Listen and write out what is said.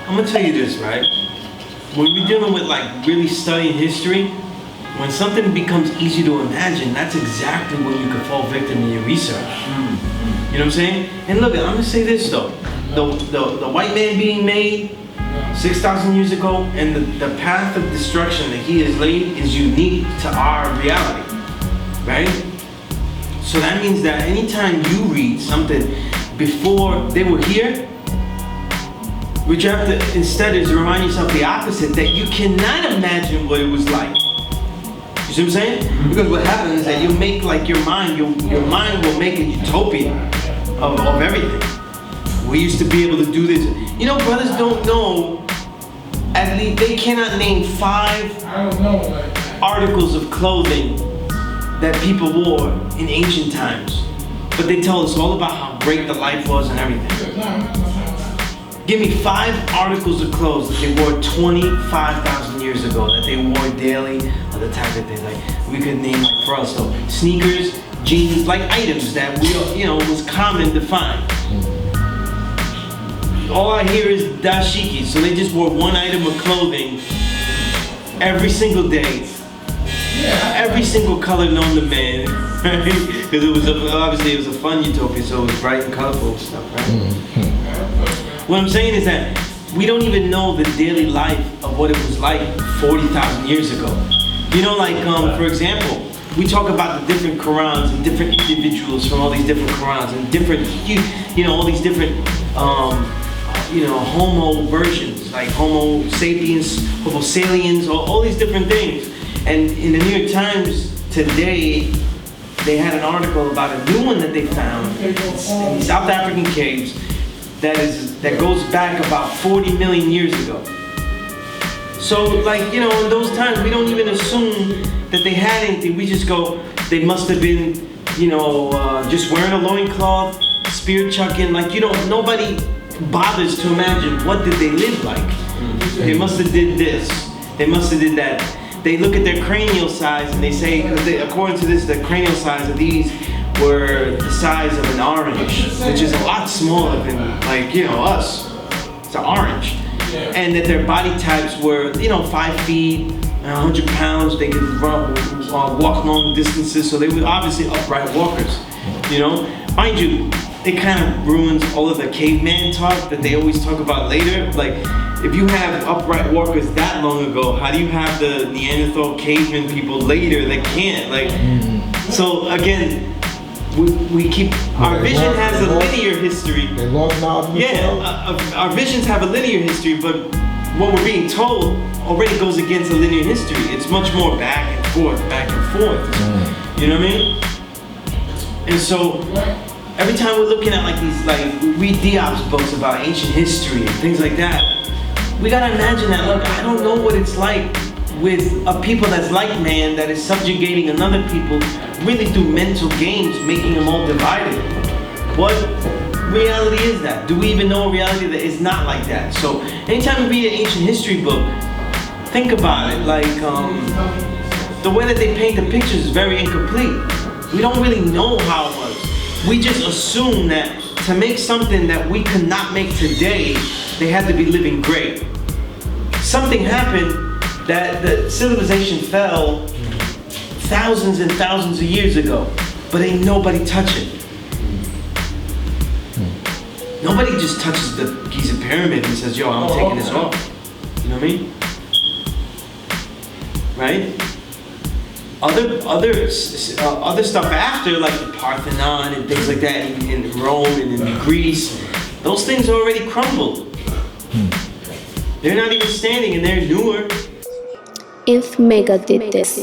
I'm gonna tell you this, right? When we're dealing with like really studying history, when something becomes easy to imagine, that's exactly when you can fall victim in your research. You know what I'm saying? And look, I'm gonna say this though. The white man being made 6,000 years ago and the path of destruction that he has laid is unique to our reality, right? So that means that anytime you read something before they were here, what you have to instead is remind yourself the opposite, that you cannot imagine what it was like. You see what I'm saying? Because what happens is that you make like your mind will make a utopia of everything. We used to be able to do this. You know, brothers don't know, at least they cannot name 5 articles of clothing that people wore in ancient times. But they tell us all about how great the life was and everything. Give me 5 articles of clothes that they wore 25,000 years ago, that they wore daily, or the type that they like. We could name like for us though, sneakers, jeans, like items that we, you know, was common to find. All I hear is dashiki, so they just wore one item of clothing every single day, every single color known to man, right? Because it was obviously it was a fun utopia, so it was bright and colorful and stuff, right? What I'm saying is that we don't even know the daily life of what it was like 40,000 years ago. You know, like for example, we talk about the different Qurans and different individuals from all these different Qurans and different, you know, all these different, you know, Homo versions, like Homo sapiens, Homo saliens, all these different things. And in the New York Times today, they had an article about a new one that they found in the South African caves that goes back about 40 million years ago. So, like, you know, in those times, we don't even assume that they had anything. We just go, they must have been, you know, just wearing a loincloth, spear chucking. Like, you know, nobody bothers to imagine what did they live like. They must have did this. They must have did that. They look at their cranial size and they say, according to this, the cranial size of these were the size of an orange, which is a lot smaller than, like, you know, us. It's an orange. And that their body types were, you know, 5 feet, 100 pounds. They could run, walk long distances, so they were obviously upright walkers, you know? Mind you, it kind of ruins all of the caveman talk that they always talk about later. Like, if you have upright walkers that long ago, how do you have the Neanderthal caveman people later that can't? Like, so again, we keep, our vision has a linear history. They lost knowledge. Yeah, our visions have a linear history, but what we're being told already goes against a linear history. It's much more back and forth. You know what I mean? And so, every time we're looking at like these, like, we read Diop's books about ancient history and things like that, we gotta imagine that, look, I don't know what it's like with a people that's like man, that is subjugating another people, really through mental games, making them all divided. What reality is that? Do we even know a reality that is not like that? So anytime we read an ancient history book, think about it, like the way that they paint the pictures is very incomplete. We don't really know how it was. We just assume that to make something that we could not make today, they had to be living great. Something happened that the civilization fell thousands and thousands of years ago, but ain't nobody touch it. Nobody just touches the Giza pyramid and says, yo, I'm taking this off. You know what I mean? Right? Other stuff after, like the Parthenon and things like that in Rome and in Greece, those things already crumbled. They're not even standing and they're newer. If Mecca did this.